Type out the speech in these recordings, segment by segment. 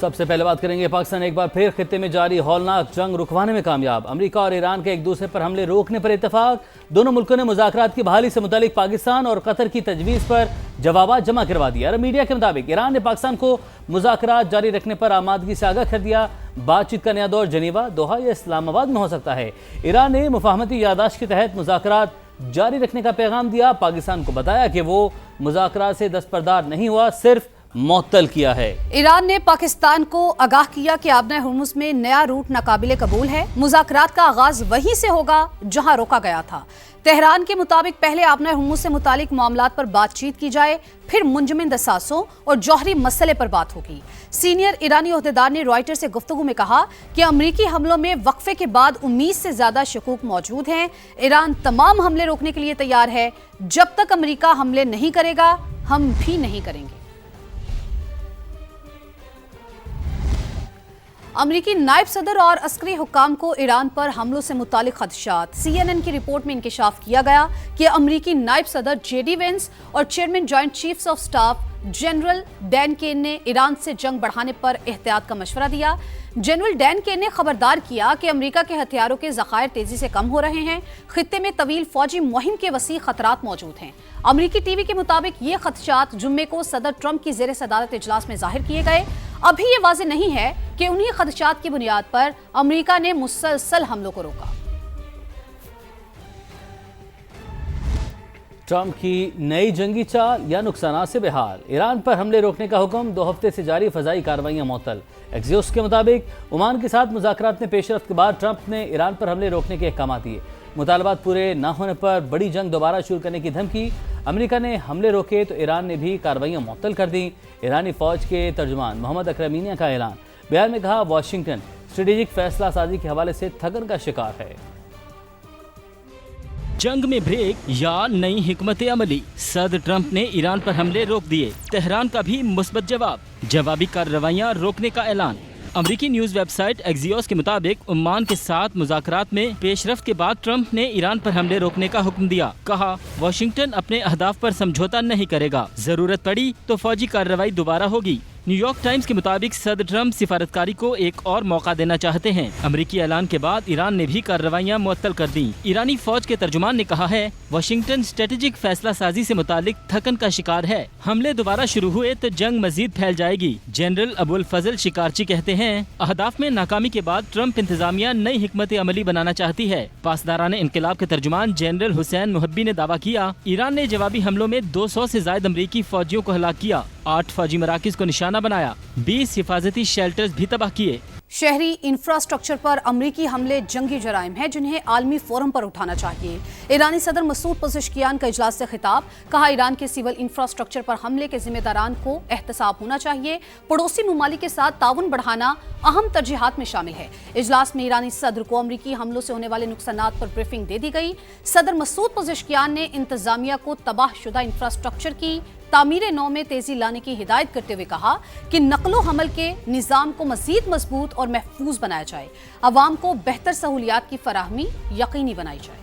سب سے پہلے بات کریں گے پاکستان ایک بار پھر خطے میں جاری ہولناک جنگ رکوانے میں کامیاب۔ امریکہ اور ایران کے ایک دوسرے پر حملے روکنے پر اتفاق۔ دونوں ملکوں نے مذاکرات کی بحالی سے متعلق پاکستان اور قطر کی تجویز پر جوابات جمع کروا دیا۔ عرب میڈیا کے مطابق ایران نے پاکستان کو مذاکرات جاری رکھنے پر آمادگی سے آگاہ کر دیا۔ بات چیت کا نیا دور جنیوا، دوحہ یا اسلام آباد میں ہو سکتا ہے۔ ایران نے مفاہمتی یادداشت کے تحت مذاکرات جاری رکھنے کا پیغام دیا۔ پاکستان کو بتایا کہ وہ مذاکرات سے دستبردار نہیں ہوا، صرف معطل کیا ہے۔ ایران نے پاکستان کو آگاہ کیا کہ آبنۂ ہرمز میں نیا روٹ ناقابل قبول ہے۔ مذاکرات کا آغاز وہیں سے ہوگا جہاں روکا گیا تھا۔ تہران کے مطابق پہلے آبنۂ ہرمز سے متعلق معاملات پر بات چیت کی جائے، پھر منجمد اثاثوں اور جوہری مسئلے پر بات ہوگی۔ سینئر ایرانی عہدیدار نے رائٹر سے گفتگو میں کہا کہ امریکی حملوں میں وقفے کے بعد 19 سے زیادہ شکوک موجود ہیں۔ ایران تمام حملے روکنے کے لیے تیار ہے۔ جب تک امریکہ حملے نہیں کرے گا، ہم بھی نہیں کریں گے۔ امریکی نائب صدر اور عسکری حکام کو ایران پر حملوں سے متعلق خدشات۔ CNN کی رپورٹ میں انکشاف کیا گیا کہ امریکی نائب صدر JD وینس اور chairman joint chiefs of staff general Dan Caine نے ایران سے جنگ بڑھانے پر احتیاط کا مشورہ دیا۔ جنرل ڈین کین نے خبردار کیا کہ امریکہ کے ہتھیاروں کے ذخائر تیزی سے کم ہو رہے ہیں۔ خطے میں طویل فوجی مہم کے وسیع خطرات موجود ہیں۔ امریکی ٹی وی کے مطابق یہ خدشات جمعے کو صدر ٹرمپ کی زیر صدارت اجلاس میں ظاہر کیے گئے۔ ابھی یہ واضح نہیں ہے کہ انہی خدشات کی بنیاد پر امریکہ نے مسلسل حملوں کو روکا۔ ٹرمپ کی نئی جنگی چال یا نقصانات سے بحال۔ ایران پر حملے روکنے کا حکم، 2 ہفتے سے جاری فضائی کارروائیاں معطل۔ ایکزیوس کے مطابق عمان کے ساتھ مذاکرات میں پیش رفت کے بعد ٹرمپ نے ایران پر حملے روکنے کے احکامات دیے۔ مطالبات پورے نہ ہونے پر بڑی جنگ دوبارہ شروع کرنے کی دھمکی۔ امریکہ نے حملے روکے تو ایران نے بھی کارروائیاں معطل کر دیں۔ ایرانی فوج کے ترجمان محمد اکرمینیہ کا اعلان۔ بیان میں کہا واشنگٹن اسٹریٹجک فیصلہ سازی کے حوالے سے تھکن کا شکار ہے۔ جنگ میں بریک یا نئی حکمت عملی، صدر ٹرمپ نے ایران پر حملے روک دیے، تہران کا بھی مثبت جوابی کارروائیاں روکنے کا اعلان۔ امریکی نیوز ویب سائٹ ایکزیوس کے مطابق عمان کے ساتھ مذاکرات میں پیش رفت کے بعد ٹرمپ نے ایران پر حملے روکنے کا حکم دیا۔ کہا واشنگٹن اپنے اہداف پر سمجھوتا نہیں کرے گا، ضرورت پڑی تو فوجی کارروائی دوبارہ ہوگی۔ نیو یارک ٹائمز کے مطابق صدر ٹرمپ سفارتکاری کو ایک اور موقع دینا چاہتے ہیں۔ امریکی اعلان کے بعد ایران نے بھی کارروائیاں معطل کر دیں۔ ایرانی فوج کے ترجمان نے کہا ہے واشنگٹن اسٹریٹجک فیصلہ سازی سے متعلق تھکن کا شکار ہے، حملے دوبارہ شروع ہوئے تو جنگ مزید پھیل جائے گی۔ جنرل ابو الفضل شکارچی کہتے ہیں اہداف میں ناکامی کے بعد ٹرمپ انتظامیہ نئی حکمت عملی بنانا چاہتی ہے۔ پاسداران انقلاب کے ترجمان جنرل حسین محبی نے دعویٰ کیا ایران نے جوابی حملوں میں 200 سے زائد امریکی فوجیوں کو ہلاک کیا، 8 فوجی مراکز کو نشانہ بنایا، 20 حفاظتی شیلٹرز بھی تباہ کیے۔ شہری انفراسٹرکچر پر امریکی حملے جنگی جرائم ہیں جنہیں عالمی فورم پر اٹھانا چاہیے۔ ایرانی صدر مسعود پزشکیان کا اجلاس سے خطاب، کہا ایران کے سول انفراسٹرکچر پر حملے کے ذمہ داران کو احتساب ہونا چاہیے۔ پڑوسی ممالک کے ساتھ تعاون بڑھانا اہم ترجیحات میں شامل ہے۔ اجلاس میں ایرانی صدر کو امریکی حملوں سے ہونے والے نقصانات پر بریفنگ دے دی گئی۔ صدر مسعود پزشکیان نے انتظامیہ کو تباہ شدہ انفراسٹرکچر کی تعمیر نو میں تیزی لانے کی ہدایت کرتے ہوئے کہا کہ نقل و حمل کے نظام کو مزید مضبوط اور محفوظ بنایا جائے، عوام کو بہتر سہولیات کی فراہمی یقینی بنائی جائے۔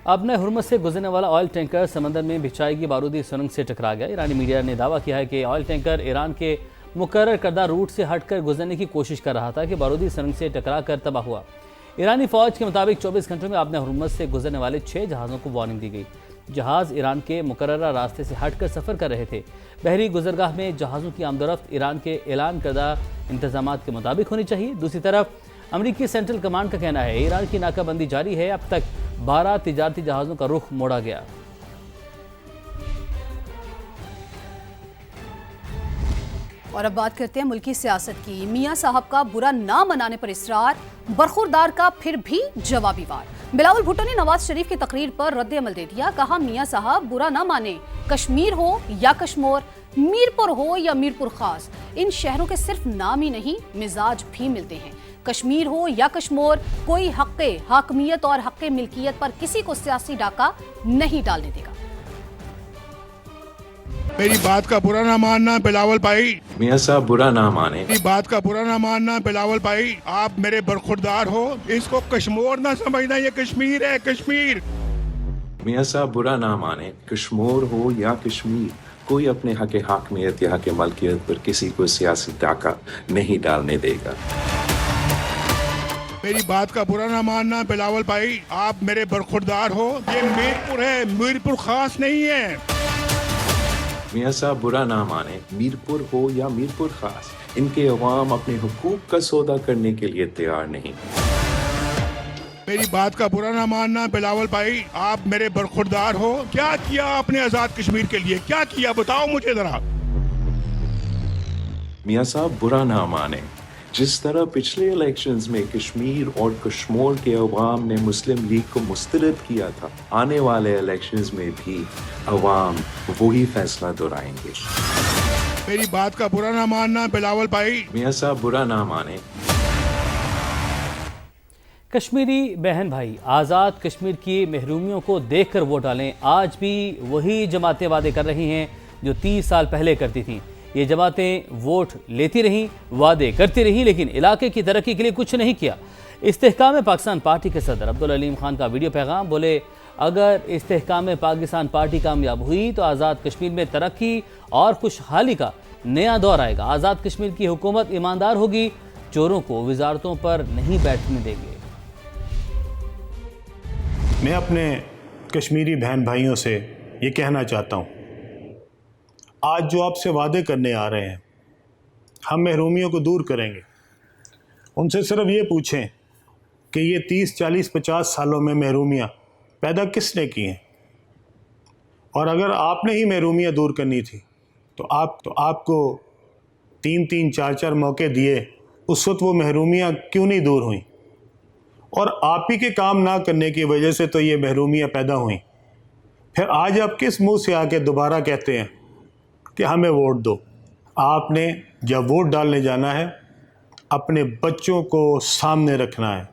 آبنۂ ہرمز سے گزرنے والا آئل ٹینکر سمندر میں بچھائی گئی بارودی سرنگ سے ٹکرا گیا۔ ایرانی میڈیا نے دعویٰ کیا ہے کہ آئل ٹینکر ایران کے مقرر کردہ روٹ سے ہٹ کر گزرنے کی کوشش کر رہا تھا کہ بارودی سرنگ سے ٹکرا کر تباہ ہوا۔ ایرانی فوج کے مطابق 24 گھنٹوں میں آبنۂ ہرمز سے گزرنے والے 6 جہازوں کو وارننگ دی گئی۔ جہاز ایران کے مقررہ راستے سے ہٹ کر سفر کر رہے تھے۔ بحری گزرگاہ میں جہازوں کی آمد و رفت ایران کے اعلان کردہ انتظامات کے مطابق ہونی چاہیے۔ دوسری طرف امریکی سینٹرل کمانڈ کا کہنا ہے ایران کی ناکہ بندی جاری ہے، اب تک 12 تجارتی جہازوں کا رخ موڑا گیا۔ اور اب بات کرتے ہیں ملکی سیاست کی۔ میاں صاحب کا برا نہ منانے پر اصرار، برخوردار کا پھر بھی جوابی وار۔ بلاول بھٹو نے نواز شریف کی تقریر پر رد عمل دے دیا، کہا میاں صاحب برا نہ مانے، کشمیر ہو یا کشمور، میرپور ہو یا میرپور خاص، ان شہروں کے صرف نام ہی نہیں مزاج بھی ملتے ہیں۔ کشمیر ہو یا کشمور، کوئی حق حاکمیت اور حق ملکیت پر کسی کو سیاسی ڈاکہ نہیں ڈالنے دے گا۔ میری بات کا برا نہ ماننا بلاول بھائی، میاں صاحب برا نہ مانے، میری بات کا برا نہ ماننا بلاول بھائی، آپ میرے برخوردار ہو، اس کو کشمور نہ سمجھنا، یہ کشمیر ہے، کشمیر۔ میاں صاحب برا نہ مانے، کشمور ہو یا کشمیر، कोई अपने हक हाकमियत या हक मलकियत पर किसी को सियासी डाका नहीं डालने देगा। मेरी बात का बुरा ना मानना बिलावल भाई, आप मेरे बरखुरदार हो। ये मीरपुर है, मीरपुर खास नहीं है। मियाँ साहब बुरा ना माने, मीरपुर हो या मीरपुर खास, इनके अवाम अपने हुकूक का सौदा करने के लिए तैयार नहीं। मेरी बात का बुरा ना मानना बिलावल भाई, आप मेरे बरखुरदार हो। क्या किया आपने आजाद कश्मीर के लिए, क्या किया बताओ मुझे जरा। मियाँ साहब बुरा ना माने, जिस तरह पिछले इलेक्शंस में कश्मीर और कश्मीर के अवाम ने मुस्लिम लीग को मुस्तरद किया था, आने वाले इलेक्शंस में भी अवाम वही फैसला दोहराएंगे। मेरी बात का बुरा ना मानना बिलावल भाई। मियाँ साहब बुरा ना माने। कश्मीरी बहन भाई, आज़ाद कश्मीर की महरूमियों को देखकर वोट डालें। आज भी वही जमातें वादे कर रही हैं जो 30 साल पहले करती थीं। ये जमातें वोट लेती रहीं, वादे करती रहीं, लेकिन इलाके की तरक्की के लिए कुछ नहीं किया। इस्तेहकाम पाकिस्तान पार्टी के सदर अब्दुल अलीम खान का वीडियो पैगाम, बोले अगर इस्तेहकाम पाकिस्तान पार्टी कामयाब हुई तो आज़ाद कश्मीर में तरक्की और खुशहाली का नया दौर आएगा। आज़ाद कश्मीर की हुकूमत ईमानदार होगी, चोरों को वजारतों पर नहीं बैठने देंगे। मैं अपने कश्मीरी बहन भाइयों से ये कहना चाहता हूँ, आज जो आपसे वादे करने आ रहे हैं, हम महरूमियों को दूर करेंगे। उनसे सिर्फ ये पूछें कि ये 30, 40, 50 सालों में महरूमियाँ पैदा किसने की हैं, और अगर आपने ही महरूमियाँ दूर करनी थी तो आपको 3-3, 4-4 मौके दिए, उस वक्त वो महरूमियाँ क्यों नहीं दूर हुई? और आप ही के काम ना करने की वजह से तो ये महरूमियाँ पैदा हुई। फिर आज आप किस मुंह से आके दोबारा कहते हैं कि हमें वोट दो? आपने जब वोट डालने जाना है, अपने बच्चों को सामने रखना है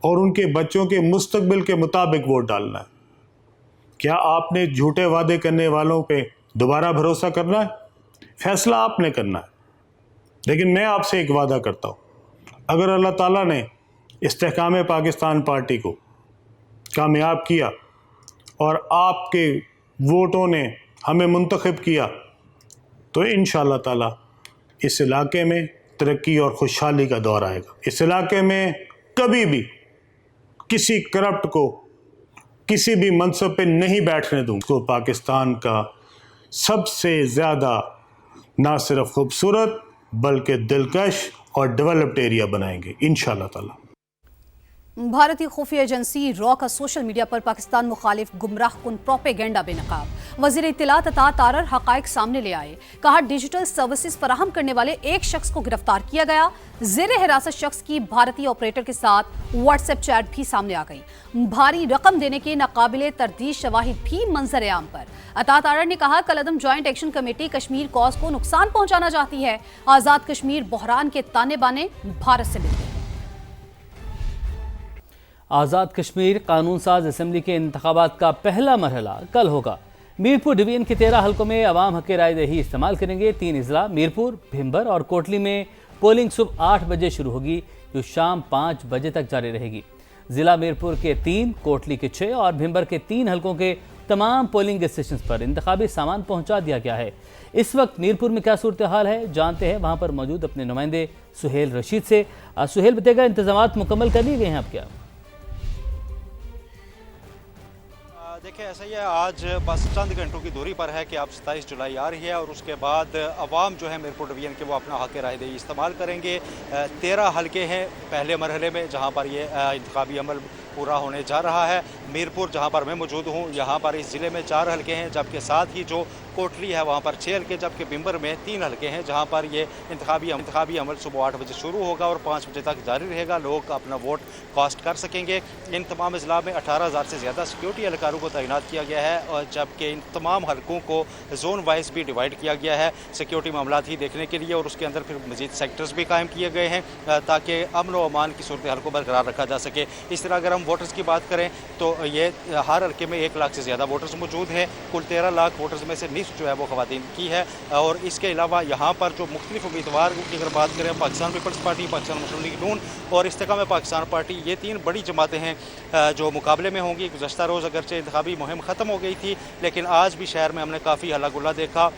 और उनके बच्चों के मुस्तकबिल के मुताबिक वोट डालना है। क्या आपने झूठे वादे करने वालों पे दोबारा भरोसा करना है? फैसला आपने करना है। लेकिन मैं आपसे एक वादा करता हूँ, अगर अल्लाह ताला ने इस्तेहकाम पाकिस्तान पार्टी को कामयाब किया और आपके वोटों ने हमें मुंतखब किया, तो इंशाअल्लाह ताला इस इलाके में तरक्की और खुशहाली का दौर आएगा। इस इलाके में कभी भी किसी करप्ट को किसी भी मनसब पे नहीं बैठने दूँगा। को पाकिस्तान का सबसे ज़्यादा ना सिर्फ खूबसूरत बल्कि दिलकश और डेवलप्ड एरिया बनाएंगे इंशाअल्लाह ताला। भारतीय खुफिया एजेंसी रॉ का सोशल मीडिया पर पाकिस्तान मुखालिफ गुमराह कुन प्रोपेगेंडा बेनकाब। वज़ीर इत्तलात अता तारर हक़ाइक़ सामने ले आए। कहा डिजिटल सर्विसेज फराहम करने वाले एक शख्स को गिरफ्तार किया गया। ज़ेरे हिरासत शख्स की भारतीय ऑपरेटर के साथ व्हाट्सएप चैट भी सामने आ गई। भारी रकम देने के नाकाबिले तरदीद शवाहिद भी मंजर आम पर। अता तारर ने कहा कलअदम joint action committee Kashmir cause को नुकसान पहुंचाना चाहती है। आज़ाद कश्मीर बहरान के ताने बाने भारत से मिलते हैं। आज़ाद कश्मीर कानून साज असम्बली के इंतखाबात का पहला मरहला कल होगा। मीरपुर डिवीजन के 13 हलकों में अवाम हक़ राय दही इस्तेमाल करेंगे। 3 अजला मीरपुर, भिम्बर और कोटली में पोलिंग सुबह 8 बजे शुरू होगी जो शाम 5 बजे तक जारी रहेगी। ज़िला मीरपुर के 3, कोटली के 6 और भिम्बर के 3 हलकों के तमाम पोलिंग स्टेशन पर इंतखाबी सामान पहुँचा दिया गया है। इस वक्त मीरपुर में क्या सूरत हाल है जानते हैं वहाँ पर मौजूद अपने नुमाइंदे सुहेल रशीद से। सुहेल बताएगा, इंतजाम मुकम्मल कर लिए गए हैं अब क्या? देखिए ऐसा ही है, आज बस चंद घंटों की दूरी पर है कि अब 27 जुलाई आ रही है और उसके बाद अवाम जो है मीरपुर डिवीजन के वो अपना हक़ राय दही इस्तेमाल करेंगे। 13 हलके हैं पहले मरहले में जहां पर ये इंतखाबी अमल पूरा होने जा रहा है। मीरपुर जहां पर मैं मौजूद हूं, यहां पर इस ज़िले में 4 हलके हैं, जबकि साथ ही जो कोटली है वहां पर 6 हलके, जबकि भिम्बर में 3 हलके हैं जहां पर ये इंतखाबी अमल सुबह 8 बजे शुरू होगा और 5 बजे तक जारी रहेगा। लोग अपना वोट कास्ट कर सकेंगे। इन तमाम अजला में 18,000 से ज़्यादा सिक्योरिटी एहलकारों को तैनात किया गया है और जबकि इन तमाम हलकों को जोन वाइज भी डिवाइड किया गया है सिक्योरिटी मामलात ही देखने के लिए, और उसके अंदर फिर मजीद सेक्टर्स भी कायम किए गए हैं ताकि अमन व अमान की सूरत हाल को बरकरार रखा जा सके। इस तरह अगर हम वोटर्स की बात करें तो ये हर हल्के में 1 लाख से ज़्यादा वोटर्स मौजूद हैं। कुल 13 लाख वोटर्स में से निस्फ जो है वो ख़वातीन की है। और इसके अलावा यहाँ पर जो मुख्तलिफ उम्मीदवार की अगर बात करें, पाकिस्तान पीपल्स पार्टी, पाकिस्तान मुस्लिम लीग नून और इस्तेकाम पाकिस्तान पार्टी, ये 3 बड़ी जमातें हैं जो मुकाबले में होंगी। गुज़श्ता रोज़ अगरचे इंतखाबी मुहिम ख़त्म हो गई थी, लेकिन आज भी शहर में हमने काफ़ी हल्ला गुल्ला देखा।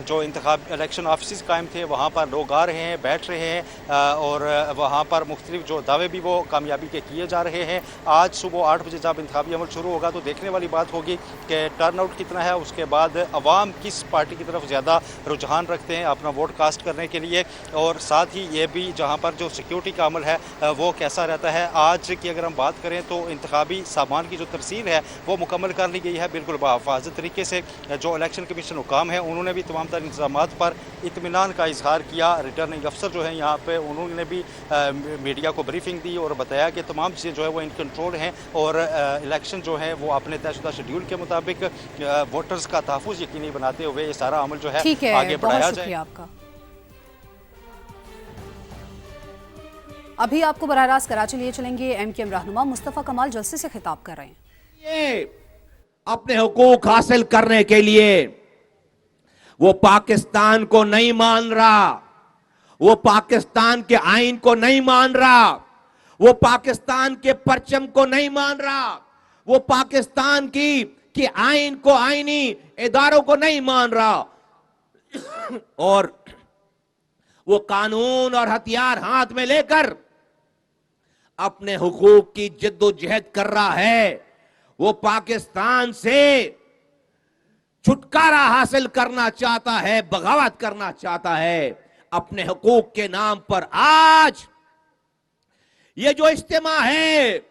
जो इंतखाब इलेक्शन ऑफिस कायम थे वहाँ पर लोग आ रहे हैं, बैठ रहे हैं और वहाँ पर मुख्तलिफ जो दावे भी वो कामयाबी के किए जा रहे हैं। आज सुबह 8 बजे जब इंतखाबी अमल शुरू होगा तो देखने वाली बात होगी कि टर्न आउट कितना है, उसके बाद अवाम किस पार्टी की तरफ ज़्यादा रुझान रखते हैं अपना वोट कास्ट करने के लिए, और साथ ही ये भी जहाँ पर जो सिक्योरिटी का अमल है वो कैसा रहता है। आज की अगर हम बात करें तो इंतखाबी सामान की जो तरसील है वो मुकम्मल कर ली गई है बिल्कुल बाहिफाजत तरीके से। जो इलेक्शन कमीशन हुकाम है उन्होंने भी तमाम तर इंतजामात पर इत्मीनान का इजहार किया। रिटर्निंग अफसर जो है यहाँ पे उन्होंने भी मीडिया को ब्रीफिंग दी और बताया कि तमाम चीज़ें जो है वो इन कंट्रोल हैं और इलेक्शन जो है वो अपने तयशुदा शेड्यूल के मुताबिक वोटर्स का तहफ़्फ़ुज़ यकीनी बनाते हुए ये सारा अमल जो है आगे बढ़ाया जाए। आपका अभी आपको बराह रास्त कराची लिए चलेंगे। MKM रहनुमा मुस्तफ़ा कमाल जलसे से खिताब कर रहे हैं। ये अपने हुकूक हासिल करने के लिए वो पाकिस्तान को नहीं मान रहा, वो पाकिस्तान के आइन को नहीं मान रहा, वो पाकिस्तान के परचम को नहीं मान रहा, वो पाकिस्तान की आइन को, आइनी इदारों को नहीं मान रहा और वो कानून और हथियार हाथ में लेकर अपने हुकूक की जिद्दोजहद कर रहा है। वो पाकिस्तान से छुटकारा हासिल करना चाहता है, बगावत करना चाहता है अपने हुकूक के नाम पर। आज ये जो इज्तिमा है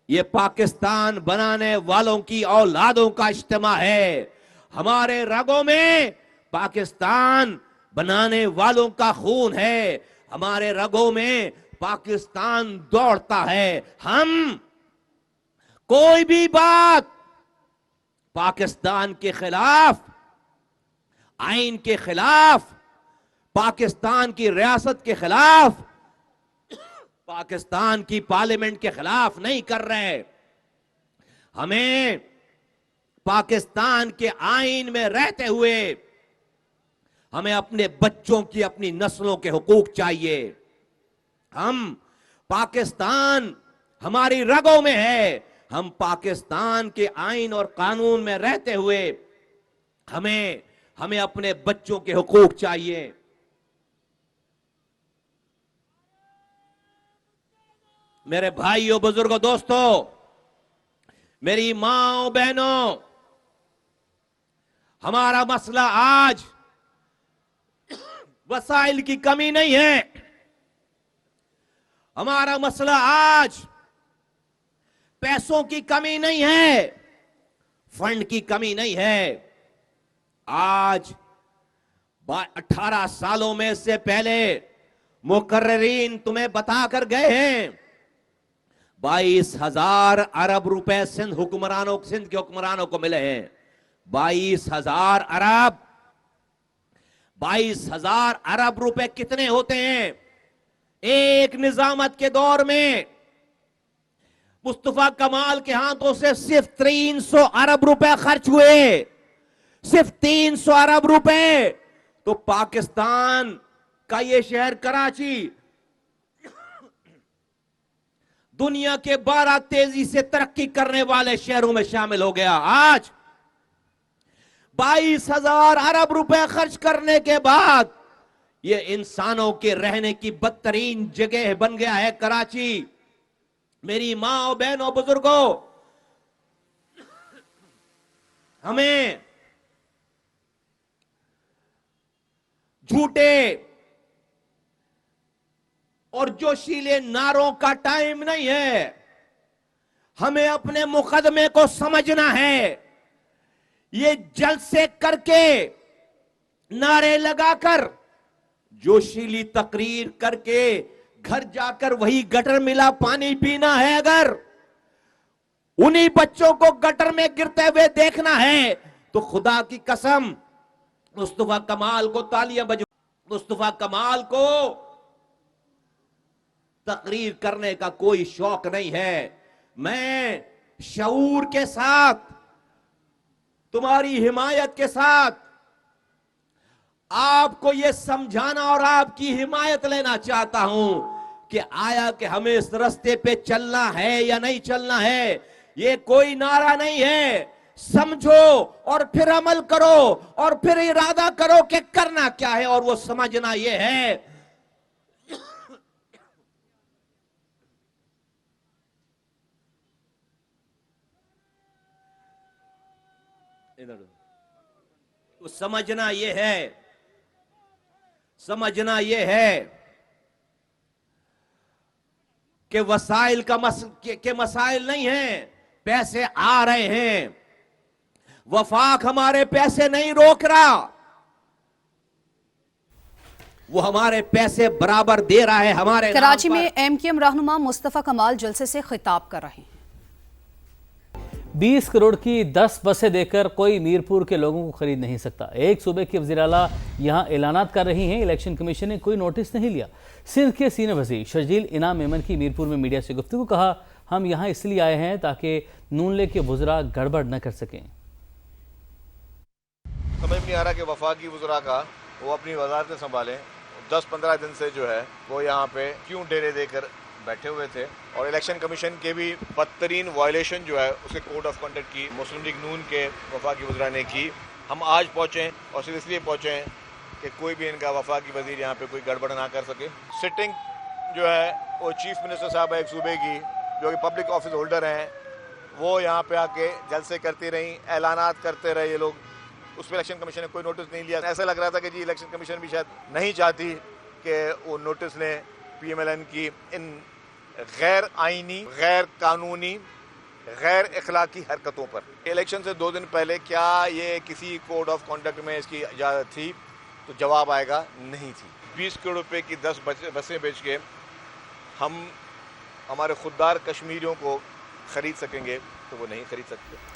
ये पाकिस्तान बनाने वालों की औलादों का इज्तिमा है। हमारे रगों में पाकिस्तान बनाने वालों का खून है, हमारे रगों में पाकिस्तान दौड़ता है। हम कोई भी बात पाकिस्तान के खिलाफ, आइन के खिलाफ, पाकिस्तान की रियासत के खिलाफ, पाकिस्तान की पार्लियामेंट के खिलाफ नहीं कर रहे। हमें पाकिस्तान के आइन में रहते हुए हमें अपने बच्चों की, अपनी नस्लों के हुकूक चाहिए। हम पाकिस्तान हमारी रगों में है, हम पाकिस्तान के आइन और कानून में रहते हुए हमें अपने बच्चों के हुकूक चाहिए। मेरे भाइयों, बुजुर्गों, दोस्तों, मेरी मां बहनों, हमारा मसला आज वसाइल की कमी नहीं है, हमारा मसला आज पैसों की कमी नहीं है, फंड की कमी नहीं है। आज 18 सालों में से पहले मुकर्रिरीन तुम्हें बताकर गए हैं 22,000 अरब रुपए सिंध के हुक्मरानों को मिले हैं। 22,000 अरब, 22,000 अरब रुपए कितने होते हैं? एक निजामत के दौर में मुस्तफा कमाल के हाथों से सिर्फ 300 अरब रुपए खर्च हुए, सिर्फ 300 अरब रुपए। तो पाकिस्तान का ये शहर कराची दुनिया के 12 तेजी से तरक्की करने वाले शहरों में शामिल हो गया। आज 22,000 अरब रुपए खर्च करने के बाद ये इंसानों के रहने की बदतरीन जगह बन गया है कराची। मेरी मां और बहनों, बुजुर्गों, हमें झूठे और जोशीले नारों का टाइम नहीं है। हमें अपने मुकदमे को समझना है। ये जलसे करके, नारे लगाकर, जोशीली तकरीर करके घर जाकर वही गटर मिला पानी पीना है, अगर उन्हीं बच्चों को गटर में गिरते हुए देखना है तो खुदा की कसम मुस्तफा कमाल को तालियां बजा। मुस्तफा कमाल को तकरीर करने का कोई शौक नहीं है, मैं शऊर के साथ, तुम्हारी हिमायत के साथ आपको यह समझाना और आपकी हिमायत लेना चाहता हूं कि आया कि हमें इस रास्ते पे चलना है या नहीं चलना है, ये कोई नारा नहीं है। समझो और फिर अमल करो और फिर इरादा करो कि करना क्या है, और वो समझना ये है समझना ये है कि वसाइल के मसाइल नहीं हैं, पैसे आ रहे हैं, वफाक हमारे पैसे नहीं रोक रहा, वो हमारे पैसे बराबर दे रहा है हमारे कराची में एमकेएम रहनुमा मुस्तफा कमाल जलसे से खिताब कर रहे हैं। 20 करोड़ की 10 बसें देकर कोई मीरपुर के लोगों को खरीद नहीं सकता। एक सूबे की वज़ीर आला यहाँ ऐलानात कर रही हैं, इलेक्शन कमीशन ने कोई नोटिस नहीं लिया। सिंध के सीनियर वज़ीर शर्जील इनाम मेमन की मीरपुर में मीडिया से गुफ्तगू, कहा हम यहाँ इसलिए आए हैं ताकि नून लीग के वज़रा गड़बड़ न कर सकें। समझ नहीं आ रहा कि वफाकी वज़रा का वो अपनी वज़ारतें संभालें, 10-15 दिन से जो है वो यहाँ पे क्यों डेरे देकर बैठे हुए थे, और इलेक्शन कमीशन के भी बदतरीन वायलेशन जो है उसके कोड ऑफ कंडक्ट की मुस्लिम लीग नून के वफाकी वज़रा ने की। हम आज पहुँचे और सिर्फ इसलिए पहुँचे हैं कि कोई भी इनका वफाकी वज़ीर यहाँ पे कोई गड़बड़ ना कर सके। सिटिंग जो है वो चीफ मिनिस्टर साहब है एक सूबे की, जो कि पब्लिक ऑफिस होल्डर हैं, वो यहाँ पे आके जलसे करती रहीं, ऐलानात करते रहे ये लोग, उस पर इलेक्शन कमीशन ने कोई नोटिस नहीं लिया। ऐसा लग रहा था कि जी इलेक्शन कमीशन भी शायद नहीं चाहती कि वो नोटिस लें PMLN की इन गैर आइनी, गैर कानूनी, गैर इखलाकी हरकतों पर। इलेक्शन से 2 दिन पहले क्या ये किसी कोड ऑफ कॉन्डक्ट में इसकी इजाज़त थी? तो जवाब आएगा नहीं थी। 20 करोड़ रुपए की 10 बसें बेच के हम हमारे खुददार कश्मीरियों को खरीद सकेंगे तो वो नहीं खरीद सकते।